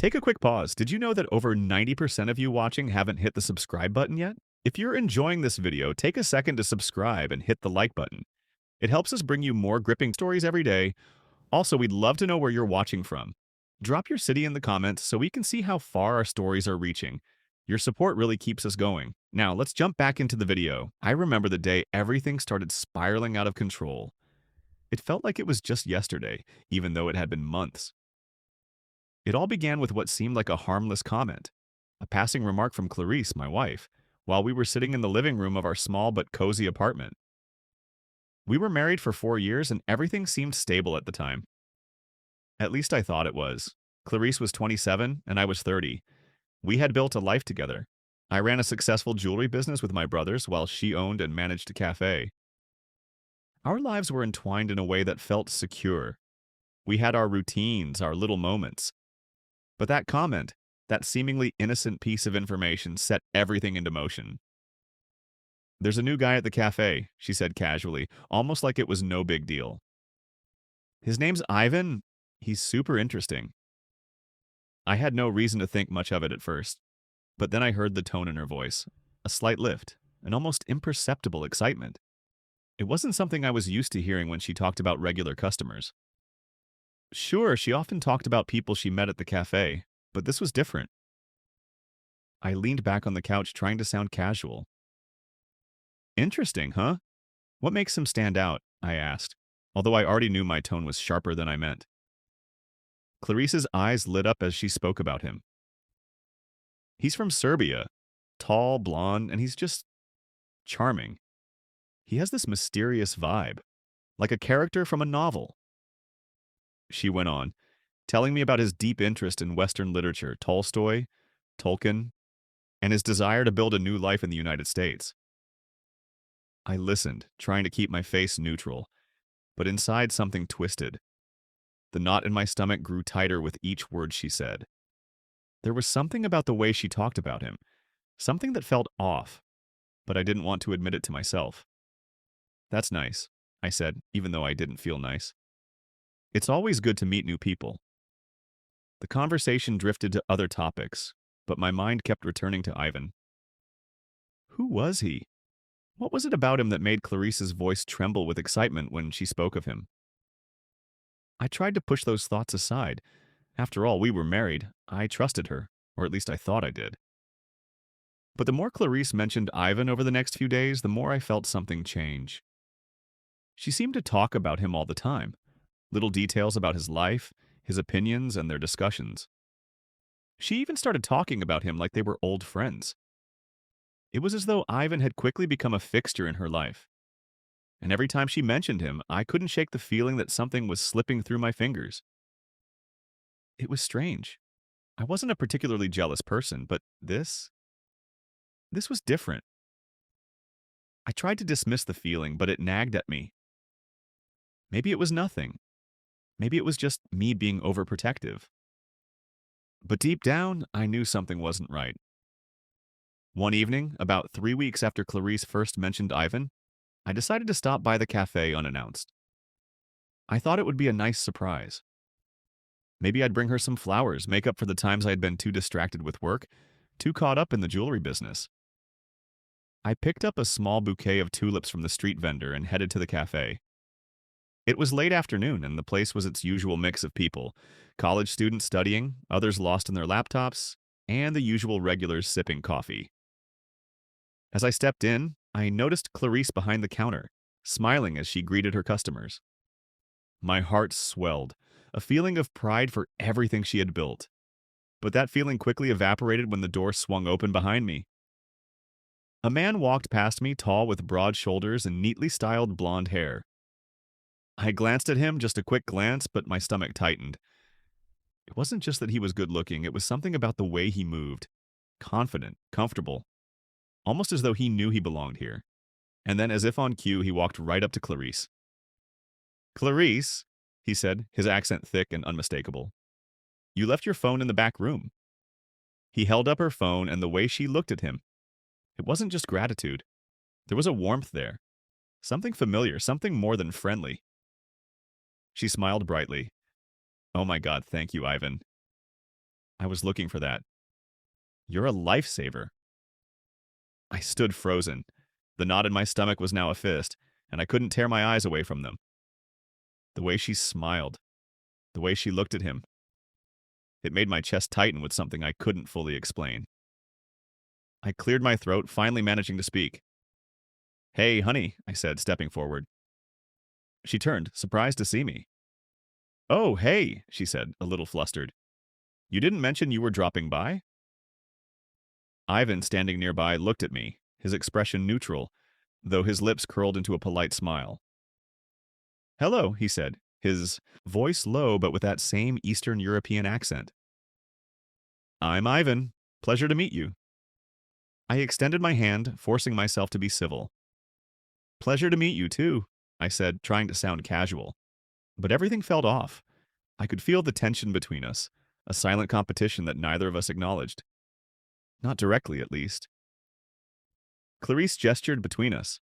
Take a quick pause. Did you know that over 90% of you watching haven't hit the subscribe button yet? If you're enjoying this video, take a second to subscribe and hit the like button. It helps us bring you more gripping stories every day. Also, we'd love to know where you're watching from. Drop your city in the comments so we can see how far our stories are reaching. Your support really keeps us going. Now, let's jump back into the video. I remember the day everything started spiraling out of control. It felt like it was just yesterday, even though it had been months. It all began with what seemed like a harmless comment, a passing remark from Clarice, my wife, while we were sitting in the living room of our small but cozy apartment. We were married for 4 years and everything seemed stable at the time. At least I thought it was. Clarice was 27 and I was 30. We had built a life together. I ran a successful jewelry business with my brothers while she owned and managed a cafe. Our lives were entwined in a way that felt secure. We had our routines, our little moments. But that comment, that seemingly innocent piece of information, set everything into motion. "There's a new guy at the cafe," she said casually, almost like it was no big deal. "His name's Ivan. He's super interesting." I had no reason to think much of it at first, but then I heard the tone in her voice, a slight lift, an almost imperceptible excitement. It wasn't something I was used to hearing when she talked about regular customers. Sure, she often talked about people she met at the cafe, but this was different. I leaned back on the couch trying to sound casual. "Interesting, huh? What makes him stand out?" I asked, although I already knew my tone was sharper than I meant. Clarice's eyes lit up as she spoke about him. "He's from Serbia, tall, blonde, and he's just charming. He has this mysterious vibe, like a character from a novel." She went on, telling me about his deep interest in Western literature, Tolstoy, Tolkien, and his desire to build a new life in the United States. I listened, trying to keep my face neutral, but inside something twisted. The knot in my stomach grew tighter with each word she said. There was something about the way she talked about him, something that felt off, but I didn't want to admit it to myself. "That's nice," I said, even though I didn't feel nice. "It's always good to meet new people." The conversation drifted to other topics, but my mind kept returning to Ivan. Who was he? What was it about him that made Clarice's voice tremble with excitement when she spoke of him? I tried to push those thoughts aside. After all, we were married. I trusted her, or at least I thought I did. But the more Clarice mentioned Ivan over the next few days, the more I felt something change. She seemed to talk about him all the time, little details about his life, his opinions, and their discussions. She even started talking about him like they were old friends. It was as though Ivan had quickly become a fixture in her life. And every time she mentioned him, I couldn't shake the feeling that something was slipping through my fingers. It was strange. I wasn't a particularly jealous person, but this was different. I tried to dismiss the feeling, but it nagged at me. Maybe it was nothing. Maybe it was just me being overprotective. But deep down, I knew something wasn't right. One evening, about 3 weeks after Clarice first mentioned Ivan, I decided to stop by the cafe unannounced. I thought it would be a nice surprise. Maybe I'd bring her some flowers, make up for the times I had been too distracted with work, too caught up in the jewelry business. I picked up a small bouquet of tulips from the street vendor and headed to the cafe. It was late afternoon, and the place was its usual mix of people: college students studying, others lost in their laptops, and the usual regulars sipping coffee. As I stepped in, I noticed Clarice behind the counter, smiling as she greeted her customers. My heart swelled, a feeling of pride for everything she had built. But that feeling quickly evaporated when the door swung open behind me. A man walked past me, tall with broad shoulders and neatly styled blonde hair. I glanced at him, just a quick glance, but my stomach tightened. It wasn't just that he was good-looking, it was something about the way he moved. Confident, comfortable, almost as though he knew he belonged here. And then, as if on cue, he walked right up to Clarice. "Clarice," he said, his accent thick and unmistakable, "you left your phone in the back room." He held up her phone, and the way she looked at him, it wasn't just gratitude. There was a warmth there. Something familiar, something more than friendly. She smiled brightly. "Oh my God, thank you, Ivan." I was looking for that. You're a lifesaver. I stood frozen. The knot in my stomach was now a fist, and I couldn't tear my eyes away from them. The way she smiled, the way she looked at him, it made my chest tighten with something I couldn't fully explain. I cleared my throat, finally managing to speak. Hey, honey, I said, stepping forward. She turned, surprised to see me. Oh, hey, she said, a little flustered. You didn't mention you were dropping by? Ivan, standing nearby, looked at me, his expression neutral, though his lips curled into a polite smile. Hello, he said, his voice low but with that same Eastern European accent. I'm Ivan. Pleasure to meet you. I extended my hand, forcing myself to be civil. Pleasure to meet you, too, I said, trying to sound casual. But everything felt off. I could feel the tension between us, a silent competition that neither of us acknowledged. Not directly, at least. Clarice gestured between us.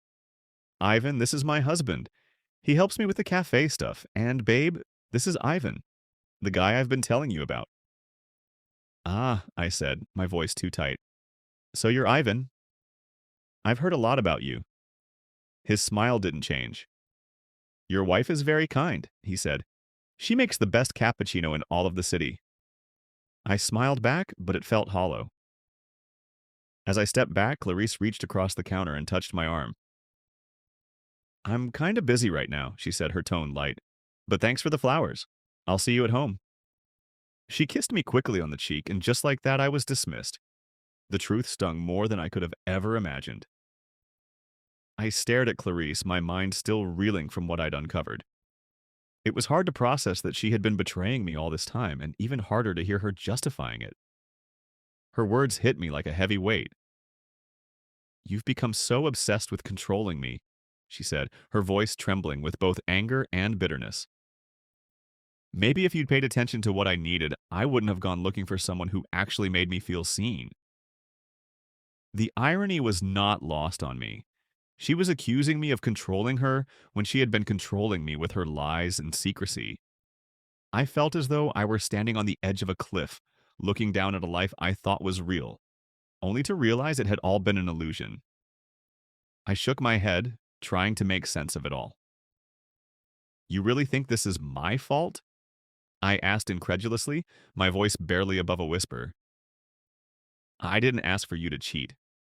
Ivan, this is my husband. He helps me with the cafe stuff. And, babe, this is Ivan, the guy I've been telling you about. Ah, I said, my voice too tight. So you're Ivan. I've heard a lot about you. His smile didn't change. Your wife is very kind, he said. She makes the best cappuccino in all of the city. I smiled back, but it felt hollow. As I stepped back, Clarice reached across the counter and touched my arm. I'm kinda busy right now, she said, her tone light. But thanks for the flowers. I'll see you at home. She kissed me quickly on the cheek, and just like that I was dismissed. The truth stung more than I could have ever imagined. I stared at Clarice, my mind still reeling from what I'd uncovered. It was hard to process that she had been betraying me all this time, and even harder to hear her justifying it. Her words hit me like a heavy weight. You've become so obsessed with controlling me, she said, her voice trembling with both anger and bitterness. Maybe if you'd paid attention to what I needed, I wouldn't have gone looking for someone who actually made me feel seen. The irony was not lost on me. She was accusing me of controlling her when she had been controlling me with her lies and secrecy. I felt as though I were standing on the edge of a cliff, looking down at a life I thought was real, only to realize it had all been an illusion. I shook my head, trying to make sense of it all. You really think this is my fault? I asked incredulously, my voice barely above a whisper. I didn't ask for you to cheat.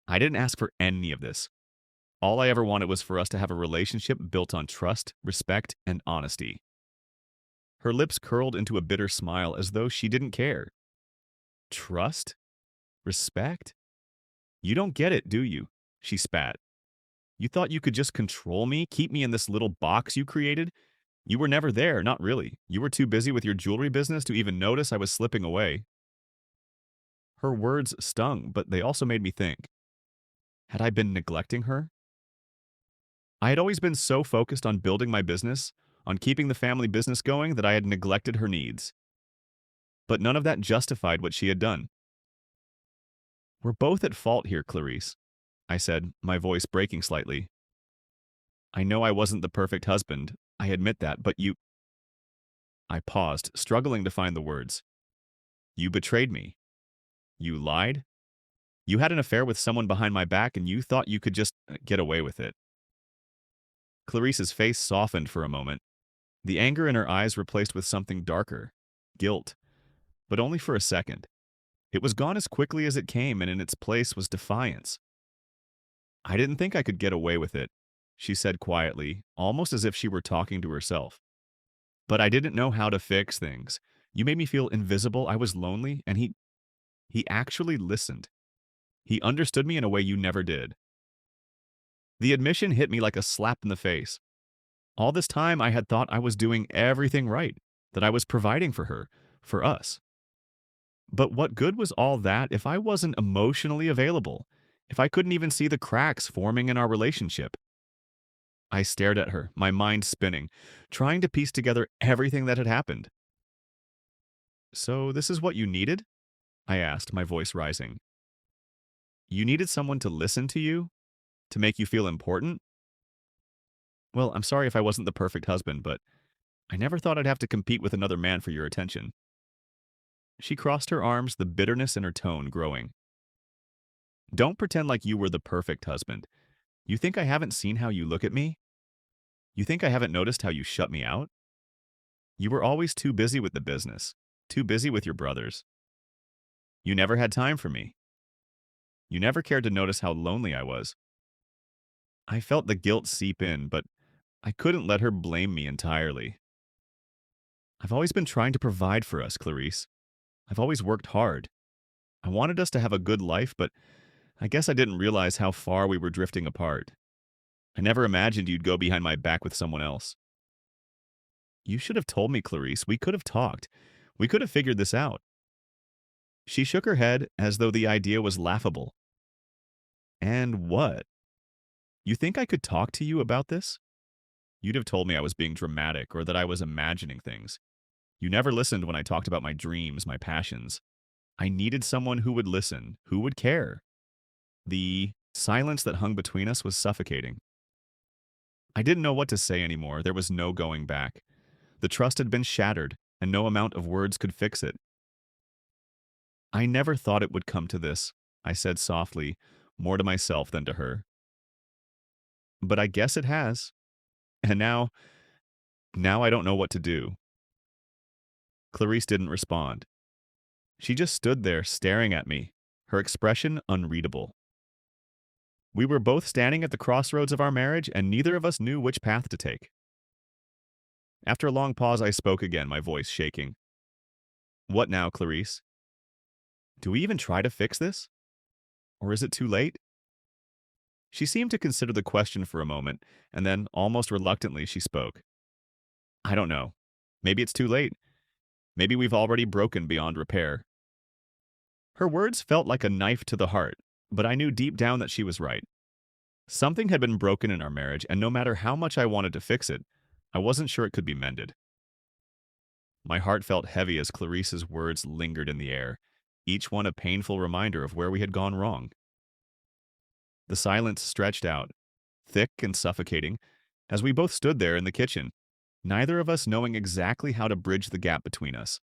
I didn't ask for any of this. All I ever wanted was for us to have a relationship built on trust, respect, and honesty. Her lips curled into a bitter smile as though she didn't care. Trust? Respect? You don't get it, do you? She spat. You thought you could just control me, keep me in this little box you created? You were never there, not really. You were too busy with your jewelry business to even notice I was slipping away. Her words stung, but they also made me think. Had I been neglecting her? I had always been so focused on building my business, on keeping the family business going, that I had neglected her needs. But none of that justified what she had done. We're both at fault here, Clarice, I said, my voice breaking slightly. I know I wasn't the perfect husband, I admit that, but you... I paused, struggling to find the words. You betrayed me. You lied. You had an affair with someone behind my back and you thought you could just get away with it. Clarice's face softened for a moment, the anger in her eyes replaced with something darker, guilt, but only for a second. It was gone as quickly as it came, and in its place was defiance. I didn't think I could get away with it, she said quietly, almost as if she were talking to herself. But I didn't know how to fix things. You made me feel invisible, I was lonely, and he actually listened. He understood me in a way you never did. The admission hit me like a slap in the face. All this time I had thought I was doing everything right, that I was providing for her, for us. But what good was all that if I wasn't emotionally available, if I couldn't even see the cracks forming in our relationship? I stared at her, my mind spinning, trying to piece together everything that had happened. So this is what you needed? I asked, my voice rising. You needed someone to listen to you? To make you feel important? Well, I'm sorry if I wasn't the perfect husband, but I never thought I'd have to compete with another man for your attention. She crossed her arms, the bitterness in her tone growing. Don't pretend like you were the perfect husband. You think I haven't seen how you look at me? You think I haven't noticed how you shut me out? You were always too busy with the business, too busy with your brothers. You never had time for me. You never cared to notice how lonely I was. I felt the guilt seep in, but I couldn't let her blame me entirely. I've always been trying to provide for us, Clarice. I've always worked hard. I wanted us to have a good life, but I guess I didn't realize how far we were drifting apart. I never imagined you'd go behind my back with someone else. You should have told me, Clarice. We could have talked. We could have figured this out. She shook her head as though the idea was laughable. And what? You think I could talk to you about this? You'd have told me I was being dramatic or that I was imagining things. You never listened when I talked about my dreams, my passions. I needed someone who would listen, who would care. The silence that hung between us was suffocating. I didn't know what to say anymore. There was no going back. The trust had been shattered, and no amount of words could fix it. I never thought it would come to this, I said softly, more to myself than to her. But I guess it has. And now I don't know what to do. Clarice didn't respond. She just stood there staring at me, her expression unreadable. We were both standing at the crossroads of our marriage, and neither of us knew which path to take. After a long pause, I spoke again, my voice shaking. What now, Clarice? Do we even try to fix this? Or is it too late? She seemed to consider the question for a moment, and then, almost reluctantly, she spoke. I don't know. Maybe it's too late. Maybe we've already broken beyond repair. Her words felt like a knife to the heart, but I knew deep down that she was right. Something had been broken in our marriage, and no matter how much I wanted to fix it, I wasn't sure it could be mended. My heart felt heavy as Clarice's words lingered in the air, each one a painful reminder of where we had gone wrong. The silence stretched out, thick and suffocating, as we both stood there in the kitchen, neither of us knowing exactly how to bridge the gap between us.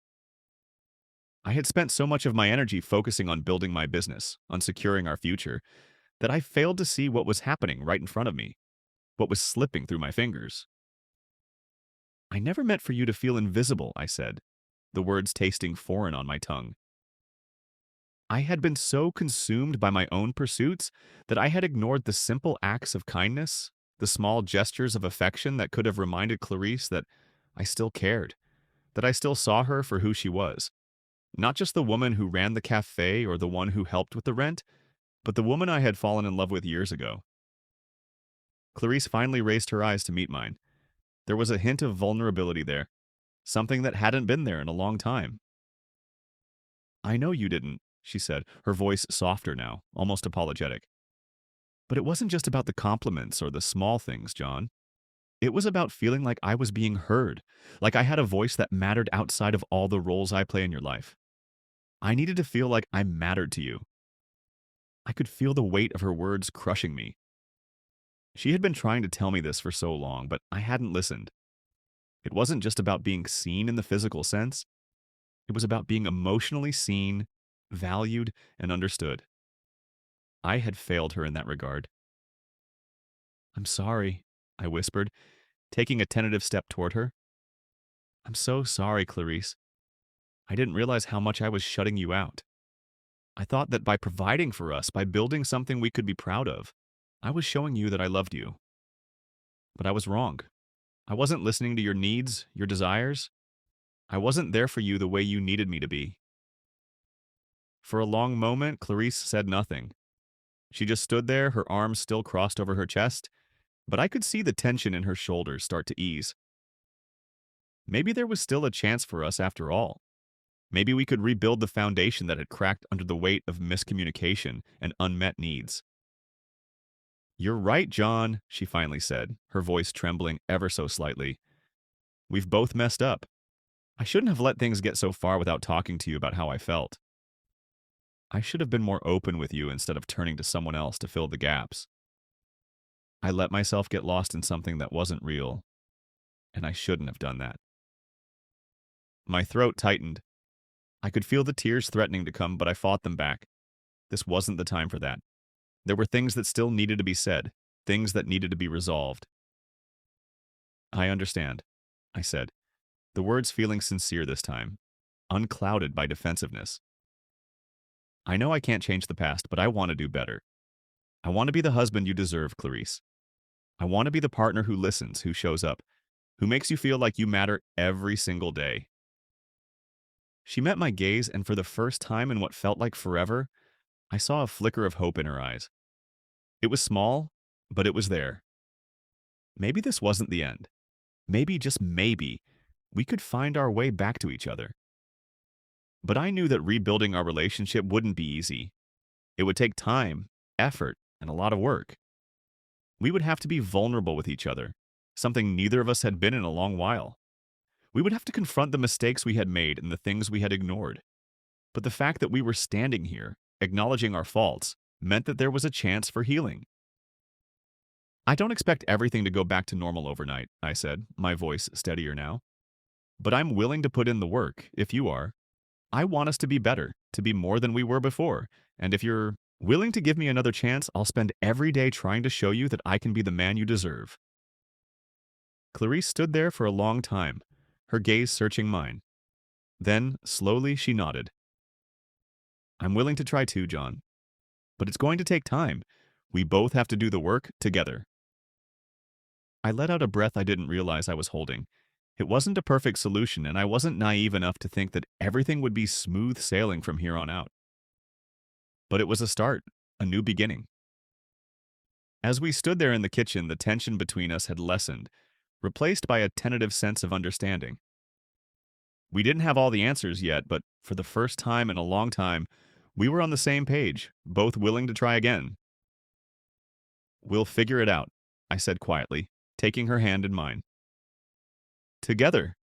I had spent so much of my energy focusing on building my business, on securing our future, that I failed to see what was happening right in front of me, what was slipping through my fingers. I never meant for you to feel invisible, I said, the words tasting foreign on my tongue. I had been so consumed by my own pursuits that I had ignored the simple acts of kindness, the small gestures of affection that could have reminded Clarice that I still cared, that I still saw her for who she was. Not just the woman who ran the cafe or the one who helped with the rent, but the woman I had fallen in love with years ago. Clarice finally raised her eyes to meet mine. There was a hint of vulnerability there, something that hadn't been there in a long time. I know you didn't, she said, her voice softer now, almost apologetic. But it wasn't just about the compliments or the small things, John. It was about feeling like I was being heard, like I had a voice that mattered outside of all the roles I play in your life. I needed to feel like I mattered to you. I could feel the weight of her words crushing me. She had been trying to tell me this for so long, but I hadn't listened. It wasn't just about being seen in the physical sense. It was about being emotionally seen, valued, and understood. I had failed her in that regard. I'm sorry, I whispered, taking a tentative step toward her. I'm so sorry, Clarice. I didn't realize how much I was shutting you out. I thought that by providing for us, by building something we could be proud of, I was showing you that I loved you. But I was wrong. I wasn't listening to your needs, your desires. I wasn't there for you the way you needed me to be. For a long moment, Clarice said nothing. She just stood there, her arms still crossed over her chest, but I could see the tension in her shoulders start to ease. Maybe there was still a chance for us after all. Maybe we could rebuild the foundation that had cracked under the weight of miscommunication and unmet needs. You're right, John, she finally said, her voice trembling ever so slightly. We've both messed up. I shouldn't have let things get so far without talking to you about how I felt. I should have been more open with you instead of turning to someone else to fill the gaps. I let myself get lost in something that wasn't real, and I shouldn't have done that. My throat tightened. I could feel the tears threatening to come, but I fought them back. This wasn't the time for that. There were things that still needed to be said, things that needed to be resolved. I understand, I said, the words feeling sincere this time, unclouded by defensiveness. I know I can't change the past, but I want to do better. I want to be the husband you deserve, Clarice. I want to be the partner who listens, who shows up, who makes you feel like you matter every single day. She met my gaze, and for the first time in what felt like forever, I saw a flicker of hope in her eyes. It was small, but it was there. Maybe this wasn't the end. Maybe, just maybe, we could find our way back to each other. But I knew that rebuilding our relationship wouldn't be easy. It would take time, effort, and a lot of work. We would have to be vulnerable with each other, something neither of us had been in a long while. We would have to confront the mistakes we had made and the things we had ignored. But the fact that we were standing here, acknowledging our faults, meant that there was a chance for healing. I don't expect everything to go back to normal overnight, I said, my voice steadier now. But I'm willing to put in the work, if you are. I want us to be better, to be more than we were before, and if you're willing to give me another chance, I'll spend every day trying to show you that I can be the man you deserve. Clarice stood there for a long time, her gaze searching mine. Then, slowly, she nodded. I'm willing to try too, John. But it's going to take time. We both have to do the work together. I let out a breath I didn't realize I was holding. It wasn't a perfect solution, and I wasn't naive enough to think that everything would be smooth sailing from here on out. But it was a start, a new beginning. As we stood there in the kitchen, the tension between us had lessened, replaced by a tentative sense of understanding. We didn't have all the answers yet, but for the first time in a long time, we were on the same page, both willing to try again. We'll figure it out, I said quietly, taking her hand in mine. Together.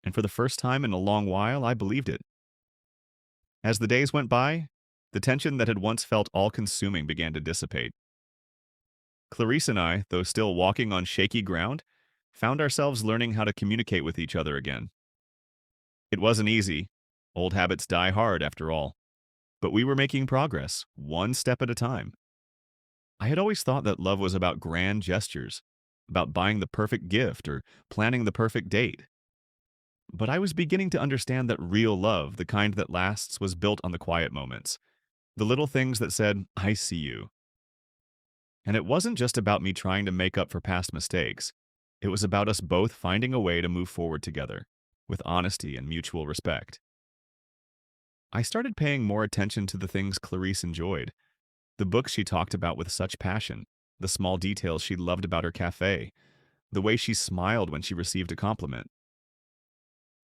And for the first time in a long while, I believed it. As the days went by, the tension that had once felt all-consuming began to dissipate. Clarice and I, though still walking on shaky ground, found ourselves learning how to communicate with each other again. It wasn't easy. Old habits die hard, after all. But we were making progress, one step at a time. I had always thought that love was about grand gestures, about buying the perfect gift or planning the perfect date. But I was beginning to understand that real love, the kind that lasts, was built on the quiet moments, the little things that said, I see you. And it wasn't just about me trying to make up for past mistakes. It was about us both finding a way to move forward together, with honesty and mutual respect. I started paying more attention to the things Clarice enjoyed, the books she talked about with such passion, the small details she loved about her cafe, the way she smiled when she received a compliment.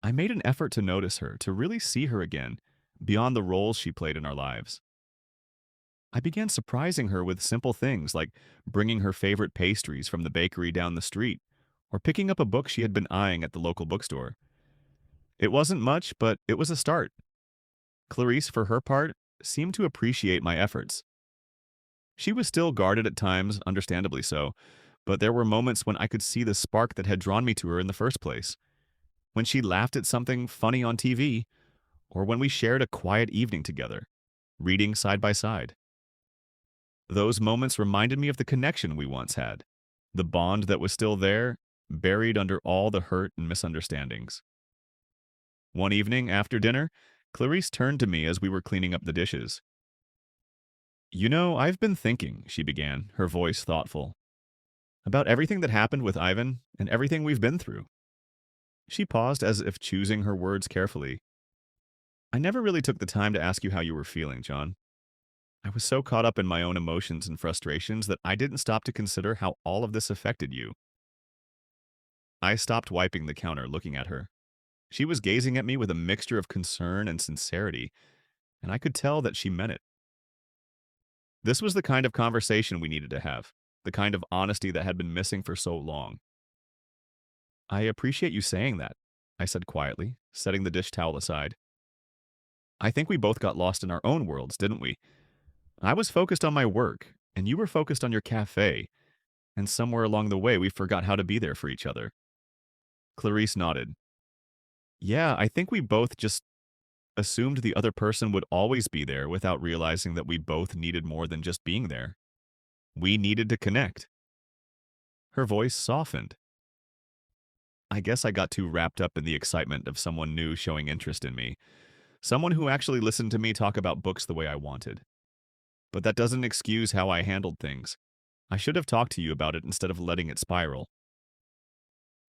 I made an effort to notice her, to really see her again, beyond the roles she played in our lives. I began surprising her with simple things like bringing her favorite pastries from the bakery down the street, or picking up a book she had been eyeing at the local bookstore. It wasn't much, but it was a start. Clarice, for her part, seemed to appreciate my efforts. She was still guarded at times, understandably so, but there were moments when I could see the spark that had drawn me to her in the first place. When she laughed at something funny on TV, or when we shared a quiet evening together, reading side by side. Those moments reminded me of the connection we once had, the bond that was still there, buried under all the hurt and misunderstandings. One evening, after dinner, Clarice turned to me as we were cleaning up the dishes. You know, I've been thinking, she began, her voice thoughtful, about everything that happened with Ivan and everything we've been through. She paused as if choosing her words carefully. I never really took the time to ask you how you were feeling, John. I was so caught up in my own emotions and frustrations that I didn't stop to consider how all of this affected you. I stopped wiping the counter, looking at her. She was gazing at me with a mixture of concern and sincerity, and I could tell that she meant it. This was the kind of conversation we needed to have, the kind of honesty that had been missing for so long. I appreciate you saying that, I said quietly, setting the dish towel aside. I think we both got lost in our own worlds, didn't we? I was focused on my work, and you were focused on your cafe, and somewhere along the way we forgot how to be there for each other. Clarice nodded. Yeah, I think we both just assumed the other person would always be there without realizing that we both needed more than just being there. We needed to connect. Her voice softened. I guess I got too wrapped up in the excitement of someone new showing interest in me, someone who actually listened to me talk about books the way I wanted. But that doesn't excuse how I handled things. I should have talked to you about it instead of letting it spiral.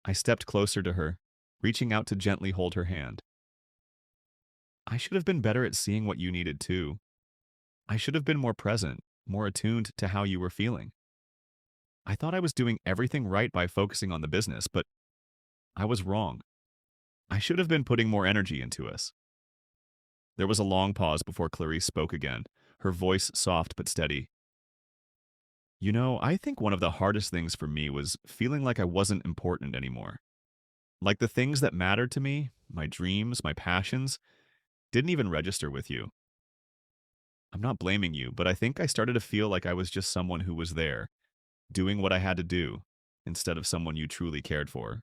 I stepped closer to her, reaching out to gently hold her hand. I should have been better at seeing what you needed too. I should have been more present, more attuned to how you were feeling. I thought I was doing everything right by focusing on the business, but I was wrong. I should have been putting more energy into us. There was a long pause before Clarice spoke again, her voice soft but steady. You know, I think one of the hardest things for me was feeling like I wasn't important anymore. Like the things that mattered to me, my dreams, my passions, didn't even register with you. I'm not blaming you, but I think I started to feel like I was just someone who was there, doing what I had to do, instead of someone you truly cared for.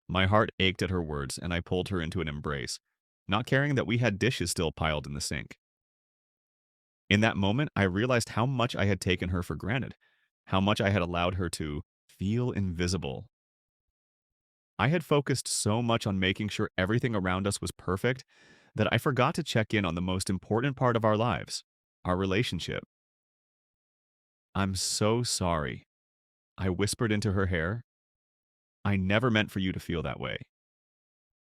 My heart ached at her words, and I pulled her into an embrace, not caring that we had dishes still piled in the sink. In that moment, I realized how much I had taken her for granted, how much I had allowed her to feel invisible. I had focused so much on making sure everything around us was perfect that I forgot to check in on the most important part of our lives, our relationship. I'm so sorry, I whispered into her hair. I never meant for you to feel that way.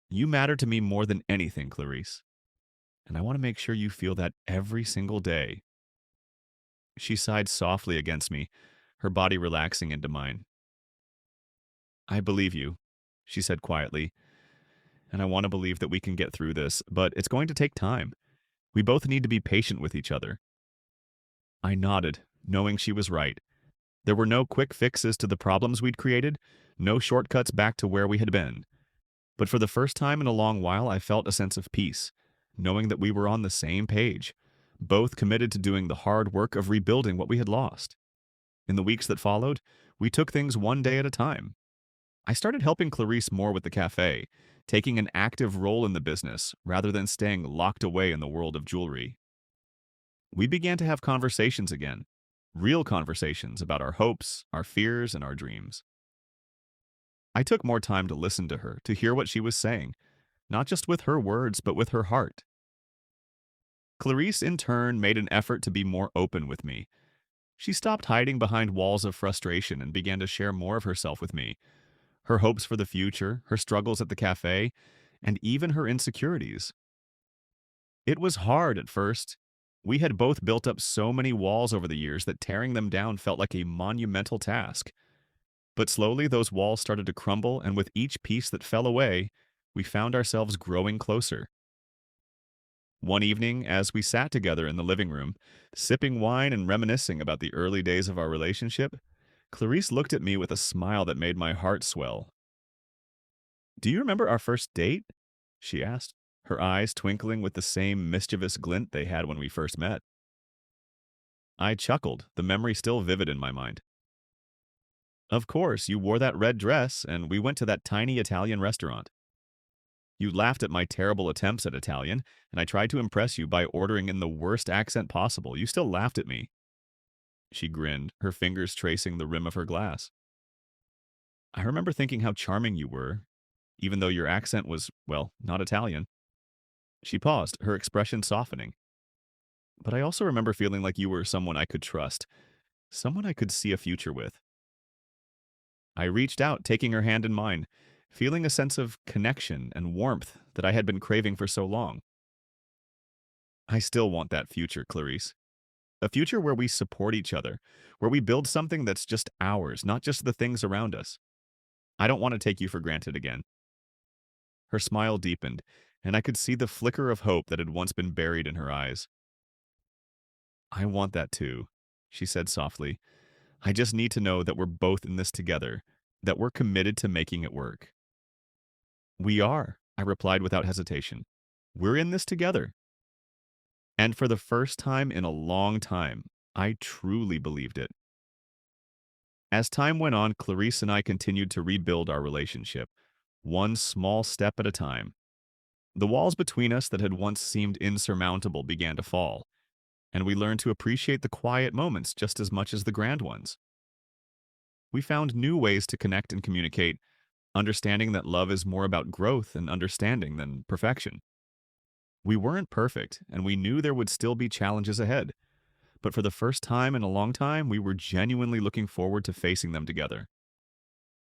You matter to me more than anything, Clarice, and I want to make sure you feel that every single day. She sighed softly against me, her body relaxing into mine. I believe you, she said quietly, and I want to believe that we can get through this, but it's going to take time. We both need to be patient with each other. I nodded, knowing she was right. There were no quick fixes to the problems we'd created, no shortcuts back to where we had been. But for the first time in a long while, I felt a sense of peace, knowing that we were on the same page, both committed to doing the hard work of rebuilding what we had lost. In the weeks that followed, we took things one day at a time. I started helping Clarice more with the cafe, taking an active role in the business rather than staying locked away in the world of jewelry. We began to have conversations again, real conversations about our hopes, our fears, and our dreams. I took more time to listen to her, to hear what she was saying, not just with her words, but with her heart. Clarice, in turn, made an effort to be more open with me. She stopped hiding behind walls of frustration and began to share more of herself with me, her hopes for the future, her struggles at the cafe, and even her insecurities. It was hard at first. We had both built up so many walls over the years that tearing them down felt like a monumental task. But slowly those walls started to crumble, and with each piece that fell away, we found ourselves growing closer. One evening, as we sat together in the living room, sipping wine and reminiscing about the early days of our relationship, Clarice looked at me with a smile that made my heart swell. Do you remember our first date? She asked, her eyes twinkling with the same mischievous glint they had when we first met. I chuckled, the memory still vivid in my mind. Of course, you wore that red dress, and we went to that tiny Italian restaurant. You laughed at my terrible attempts at Italian, and I tried to impress you by ordering in the worst accent possible. You still laughed at me. She grinned, her fingers tracing the rim of her glass. I remember thinking how charming you were, even though your accent was, well, not Italian. She paused, her expression softening. But I also remember feeling like you were someone I could trust, someone I could see a future with. I reached out, taking her hand in mine, feeling a sense of connection and warmth that I had been craving for so long. I still want that future, Clarice. A future where we support each other, where we build something that's just ours, not just the things around us. I don't want to take you for granted again. Her smile deepened, and I could see the flicker of hope that had once been buried in her eyes. I want that too, she said softly. I just need to know that we're both in this together, that we're committed to making it work. We are, I replied without hesitation. We're in this together. And for the first time in a long time, I truly believed it. As time went on, Clarice and I continued to rebuild our relationship, one small step at a time. The walls between us that had once seemed insurmountable began to fall, and we learned to appreciate the quiet moments just as much as the grand ones. We found new ways to connect and communicate, understanding that love is more about growth and understanding than perfection. We weren't perfect, and we knew there would still be challenges ahead, but for the first time in a long time, we were genuinely looking forward to facing them together.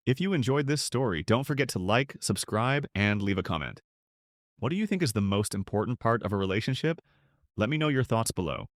If you enjoyed this story, don't forget to like, subscribe, and leave a comment. What do you think is the most important part of a relationship? Let me know your thoughts below.